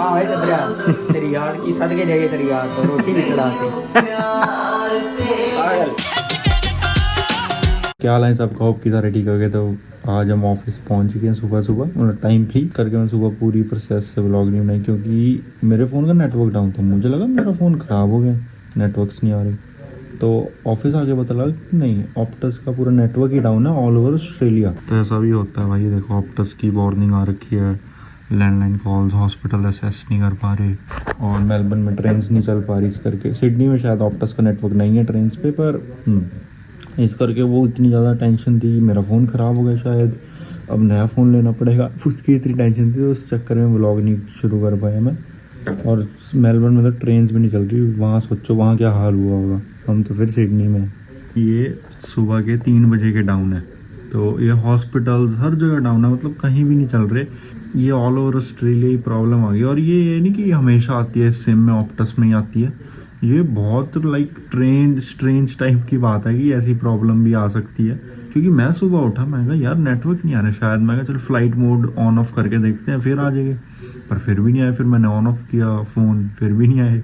माँ है चतरा तेरी यार की सदके जाइए तेरी यार तो रोटी भी चढ़ाते पागल। क्या हाल है सबका, होप की सारे ठीक हो गए। तो आज हम ऑफिस पहुंच गए सुबह सुबह, मतलब टाइम भी करके मैं सुबह पूरी प्रोसेस से व्लॉग नहीं बनाई क्योंकि मेरे फ़ोन का नेटवर्क डाउन था। मुझे लगा मेरा फ़ोन ख़राब हो गया, नेटवर्क्स नहीं आ रहे। तो ऑफिस आके पता लगा कि नहीं, ऑप्टस का पूरा नेटवर्क ही डाउन है ऑल ओवर ऑस्ट्रेलिया। तो ऐसा भी होता है भाई। देखो ऑप्टस की वार्निंग आ रखी है, लैंडलाइन कॉल्स हॉस्पिटल असेस नहीं कर पा रहे और मेलबर्न में ट्रेन नहीं चल पा रही। इस करके सिडनी में शायद ऑप्टस का नेटवर्क नहीं है ट्रेन पे, पर इस करके वो इतनी ज़्यादा टेंशन थी, मेरा फ़ोन ख़राब हो गया शायद, अब नया फ़ोन लेना पड़ेगा, उसकी इतनी टेंशन थी। तो उस चक्कर में व्लॉग नहीं शुरू कर पाया मैं। और मेलबर्न में तो ट्रेन भी नहीं चल रही, वहाँ सोचो वहाँ क्या हाल हुआ होगा। हम तो फिर सिडनी में। ये सुबह के 3 बजे के डाउन है, तो ये हॉस्पिटल्स हर जगह डाउन है, मतलब कहीं भी नहीं चल रहे। ये ऑल ओवर ऑस्ट्रेलिया ही प्रॉब्लम आ गई। और ये नहीं कि हमेशा आती है सिम में, ऑप्टस में ही आती है। ये बहुत लाइक स्ट्रेंज टाइप की बात है कि ऐसी प्रॉब्लम भी आ सकती है। क्योंकि मैं सुबह उठा, मैं कहा यार नेटवर्क नहीं आ रहा शायद, मैं कहा चल फ्लाइट मोड ऑन ऑफ करके देखते हैं फिर आ जाएंगे, पर फिर भी नहीं आए। फिर मैंने ऑन ऑफ किया फ़ोन, फिर भी नहीं आए।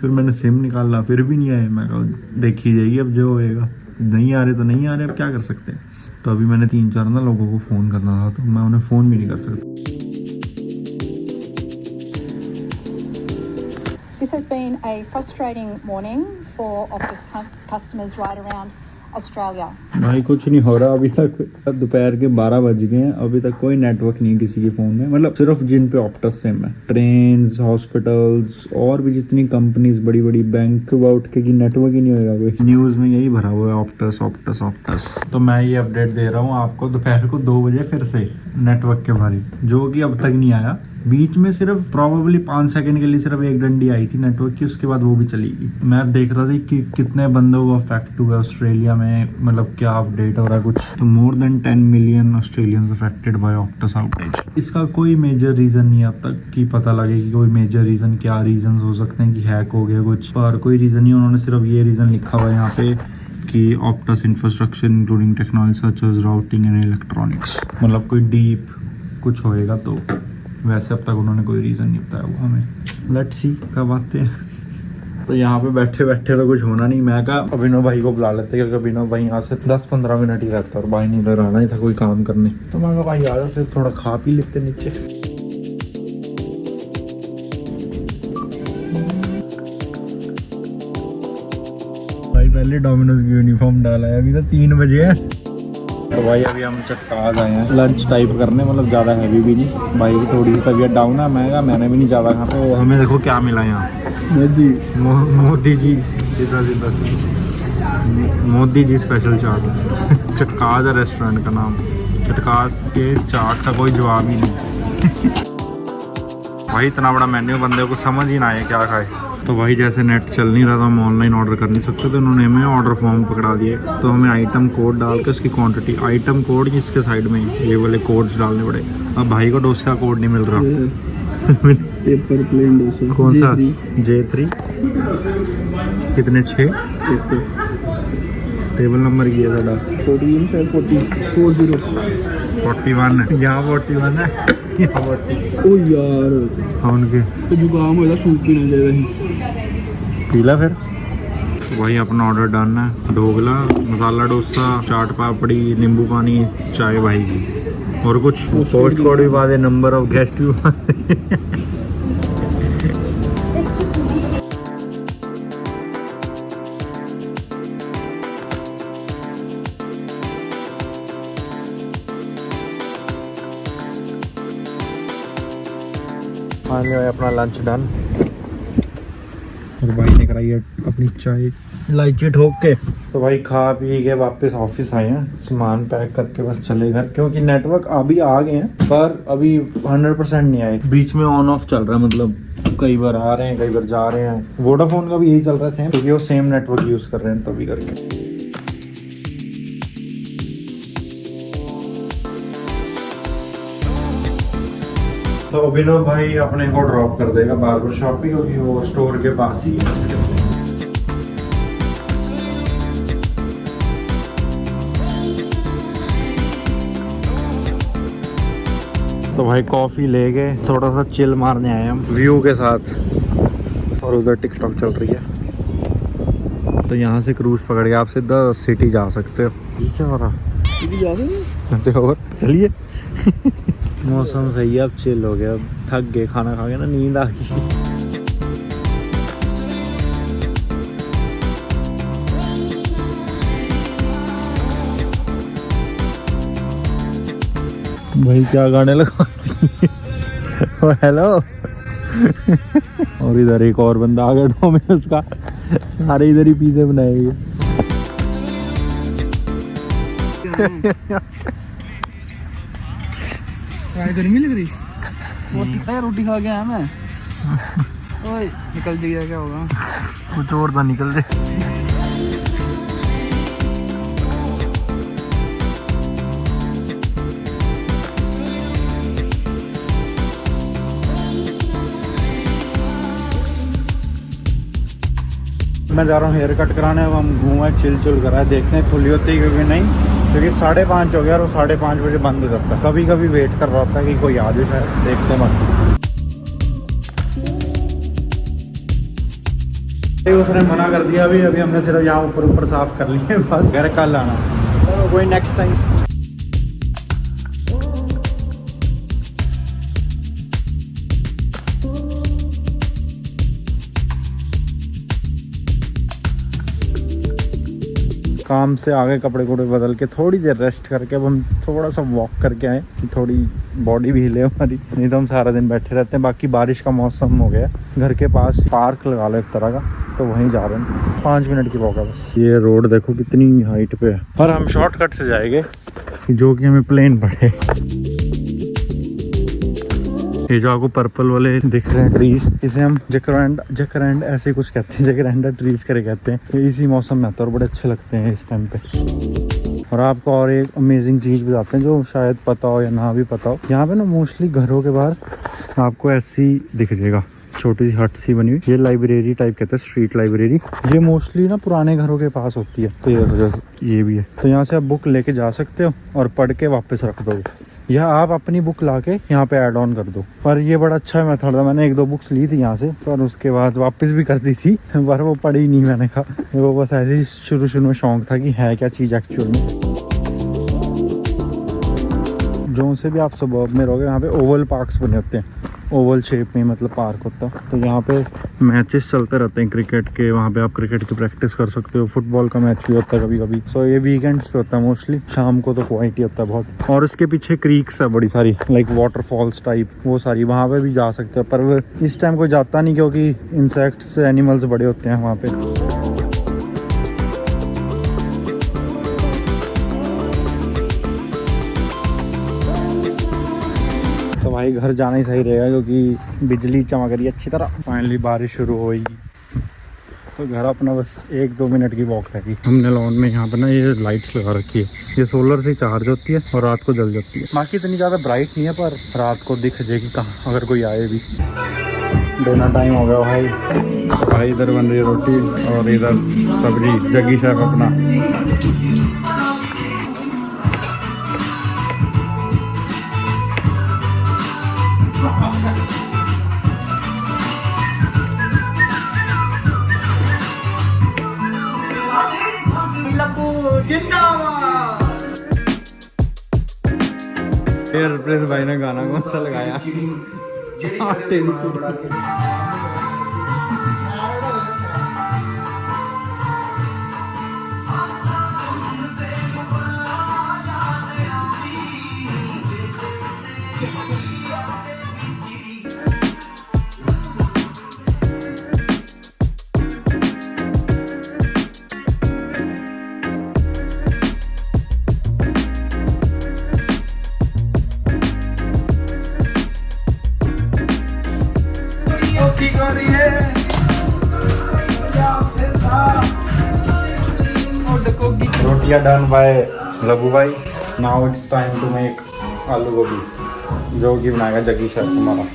फिर मैंने सिम निकाला, फिर भी नहीं आए। मैं कहा देखी जाएगी अब जो होएगा, नहीं आ रहे तो नहीं आ रहे, अब क्या कर सकते हैं। तो अभी मैंने 3-4 ना लोगों को फ़ोन करना था, तो मैं उन्हें फ़ोन भी नहीं कर सकता। This has been a frustrating morning for Optus customers right around Australia. भाई कुछ नहीं हो रहा अभी तक। दोपहर के 12 बज गए हैं, अभी तक कोई नेटवर्क नहीं किसी के फ़ोन में, मतलब सिर्फ जिन पे ऑप्टस सिम है। ट्रेन्स, हॉस्पिटल्स और भी जितनी कंपनीज, बड़ी बड़ी बैंक उठ के कि नेटवर्क ही नहीं होगा कोई। न्यूज़ में यही भरा हुआ है, ऑप्टस ऑप्टस ऑप्टस। तो मैं ये अपडेट दे रहा हूँ आपको दोपहर को 2 बजे फिर से नेटवर्क के बारे, जो कि अब तक नहीं आया। बीच में सिर्फ प्रोबेबली 5 सेकंड के लिए सिर्फ एक डंडी आई थी नेटवर्क की, उसके बाद वो भी चली गई। मैं देख रहा था कि कितने बंदों को अफेक्ट हुआ ऑस्ट्रेलिया में, मतलब क्या अपडेट हो रहा है कुछ। तो more than 10 million Australians affected by Optus outage. इसका कोई मेजर रीजन नहीं अब तक कि पता लगे कि कोई मेजर रीजन, क्या रीजन हो सकते हैं कि हैक हो गया कुछ, पर कोई रीजन नहीं। उन्होंने सिर्फ ये रीजन लिखा हुआ है यहाँ पे कि Optus infrastructure including technology such as routing and electronics, मतलब कोई डीप कुछ होएगा। तो वैसे अब तक उन्होंने कोई रीज़न नहीं बताया हुआ हमें। लेट्स सी कब आते हैं। तो यहाँ पे बैठे बैठे तो कुछ होना नहीं। मैं कहा अभिनव भाई को बुला लेते, क्योंकि अभिनव भाई यहाँ से 10-15 मिनट ही रहता है और भाई नहीं इधर आना ही था कोई काम करने। तो मैं कहा भाई आ जाओ, फिर थोड़ा खा पी लेते नीचे। भाई पहले डोमिनोज की यूनिफॉर्म डाला है, अभी तो 3 बजे है। तो भाई अभी हम चक्काज आए हैं लंच टाइप करने, मतलब ज़्यादा हैवी भी नहीं। भाई की थोड़ी सी तबीयत डाउन है, मैंने भी नहीं ज़्यादा खा। तो हमें देखो क्या मिला यहाँ, मोदी जी सीधा मोदी जी स्पेशल चाट। चटकाज है रेस्टोरेंट का नाम। चटकाज के चाट का कोई जवाब ही नहीं। भाई इतना बड़ा मेन्यू, बंदे को समझ ही ना आए क्या खाए। तो भाई जैसे नेट चल नहीं रहा था, हम ऑनलाइन ऑर्डर कर नहीं सकते, तो उन्होंने हमें ऑर्डर फॉर्म पकड़ा दिए। तो हमें आइटम कोड डाल के उसकी क्वांटिटी, आइटम कोड जिसके साइड में ये वाले कोड्स डालने पड़े। अब भाई को डोसा कोड नहीं मिल रहा। पेपर प्लेन डोसा कौन सा? J3 कितने 6 टेबल नंबर की है साਡਾ 14 शायद 40 41 यहाँ 41 है, यहाँ 40। ओ यार हाँ उनके तो जुकाम होया, सूप पीना चाहिए ही। पीला फिर। वही अपना ऑर्डर डन है, ढोकला, मसाला डोसा, चाट पापड़ी, नींबू पानी, चाय भाई की। और कुछ पोस्ट कोड भी पा दे, नंबर ऑफ गेस्ट भी पा दे। फाइनली भाई अपना लंच डन। और भाई ने कराई है अपनी चाय इलायची ठोक के। तो भाई खा पी के वापस ऑफिस आए हैं, सामान पैक करके बस चले घर, क्योंकि नेटवर्क अभी आ गए हैं पर अभी 100% नहीं आए। बीच में ऑन ऑफ चल रहा है, मतलब कई बार आ रहे हैं कई बार जा रहे हैं। वोडाफोन का भी यही चल रहा है सेम, क्योंकि वो सेम नेटवर्क यूज़ कर रहे हैं तभी करके। तो अभिनव भाई अपने को ड्रॉप कर देगा बार्बर शॉप पे, क्योंकि वो स्टोर के पास ही है। तो भाई कॉफ़ी ले गए, थोड़ा सा चिल मारने आए हम व्यू के साथ, और उधर टिकटॉक चल रही है। तो यहाँ से क्रूज पकड़ के आप सीधा सिटी जा सकते हो। ये क्या हो रहा तो और चलिए मौसम सही है, अब चिल हो गया, अब थक गए खाना खा के ना, नींद आ गई। भाई क्या गाने लगाती है हेलो और इधर एक और बंदा आ गया डोमिनोज का, सारे इधर ही पिज़्ज़ा बनाएंगे। गर्मी लग रही रोटी खा के आया मैं। ओए निकल जाएगा, क्या होगा? कुछ और ना निकल जाए। मैं जा रहा हूँ हेयर कट कराने, अब हम घूमे चिल कर रहा है, देखते हैं खुली होती है क्योंकि नहीं, क्योंकि 5:30 हो गया और 5:30 बजे बंद हो जाता है। कभी कभी वेट कर रहा होता है कि कोई आ जाए, शायद देखते हैं बाकी। उसने मना कर दिया अभी हमने सिर्फ यहाँ ऊपर साफ कर लिए, बस घर कल आना, तो कोई नेक्स्ट टाइम। काम से आगे कपड़े बदल के थोड़ी देर रेस्ट करके अब हम थोड़ा सा वॉक करके आए कि थोड़ी बॉडी भी हिले हमारी, नहीं तो हम सारा दिन बैठे रहते हैं। बाकी बारिश का मौसम हो गया, घर के पास पार्क लगा लो एक तरह का, तो वहीं जा रहे हैं। 5 मिनट की वॉक है बस। ये रोड देखो कितनी हाइट पे है, और हम शॉर्टकट से जाएंगे जो कि हमें प्लेन पड़े। ये जो आपको पर्पल वाले दिख रहे हैं ट्रीज, इसे हम जकरैंड ऐसे कुछ कहते हैं, जकरैंडा ट्रीज करे कहते हैं। ये इसी मौसम में आता है और बड़े अच्छे लगते हैं इस टाइम पे। और आपको और एक अमेजिंग चीज बताते हैं जो शायद पता हो या ना भी पता हो, यहाँ पे ना मोस्टली घरों के बाहर आपको ऐसी दिख जाएगा छोटी सी हट सी बनी हुई, ये लाइब्रेरी टाइप कहते हैं, स्ट्रीट लाइब्रेरी। ये मोस्टली ना पुराने घरों के पास होती है, तो ये भी है। तो यहाँ से आप बुक लेके जा सकते हो और पढ़ के वापस रख दोगे, या आप अपनी बुक लाके यहाँ पे ऐड ऑन कर दो। पर ये बड़ा अच्छा मेथड था, मैंने 1-2 बुक्स ली थी यहाँ से, पर उसके बाद वापस भी कर दी थी, पर वो पढ़ी नहीं मैंने कहा, वो बस ऐसे ही शुरू में शौक था कि है क्या चीज़ एक्चुअल में। जो से भी आप सबर्ब में रहोगे, यहाँ पे ओवल पार्क्स बने होते हैं, ओवल शेप में मतलब पार्क होता है। तो यहाँ पे मैचेस चलते रहते हैं क्रिकेट के, वहाँ पे आप क्रिकेट की प्रैक्टिस कर सकते हो। फुटबॉल का मैच भी होता है कभी कभी। सो ये वीकेंड्स पे होता है मोस्टली, शाम को तो क्वाइट ही होता है बहुत। और उसके पीछे क्रीक्स है बड़ी सारी, लाइक वाटरफॉल्स टाइप, वो सारी वहाँ पे भी जा सकते हो। पर वो इस टाइम कोई जाता नहीं क्योंकि इंसेक्ट्स एनिमल्स बड़े होते हैं वहाँ पे। तो भाई घर जाना ही सही रहेगा क्योंकि बिजली चमक रही है अच्छी तरह। फाइनली बारिश शुरू होगी, तो घर अपना बस 1-2 मिनट की वॉक रहेगी। हमने लॉन में यहाँ पर ना ये लाइट्स लगा रखी है, ये सोलर से चार्ज होती है और रात को जल जाती है। बाकी इतनी ज़्यादा ब्राइट नहीं है, पर रात को दिख जाएगी कहाँ अगर कोई आए भी। डिनर टाइम हो गया भाई, इधर बन रही है रोटी और इधर सब्जी, जग्गी शेफ अपना। फिर प्रिंस भाई ने गाना कौन सा लगाया? आटे दी चिड़ी। रोटियां डन बाय लबू भाई। Now it's time to make aloo gobi, जो कि बनाएगा जग्गी शेफ हमारा।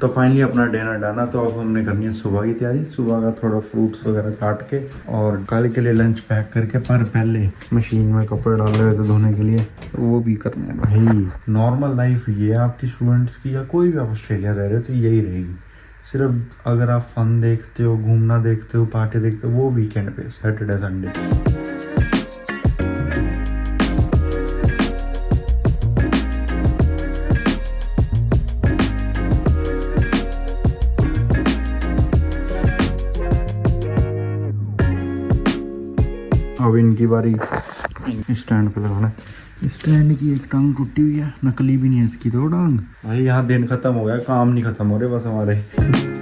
तो फाइनली अपना डिनर डाना, तो अब हमने करनी है सुबह की तैयारी। सुबह का थोड़ा फ्रूट्स वगैरह काट के और कल के लिए लंच पैक करके, पर पहले मशीन में कपड़े डाले हुए थे धोने के लिए, तो वो भी करने हैं भाई। नॉर्मल लाइफ ये है आपकी स्टूडेंट्स की, या कोई भी आप ऑस्ट्रेलिया रह रहे हो तो यही रहेगी। सिर्फ अगर आप फन देखते हो, घूमना देखते हो, पार्टी देखते हो, वो वीकेंड पे, सैटरडे संडे। अब इनकी बारी स्टैंड पे लगाना है। स्टैंड की एक टांग टूटी हुई है, नकली भी नहीं है इसकी तो टांग। भाई यहाँ दिन खत्म हो गया, काम नहीं खत्म हो रहे बस हमारे।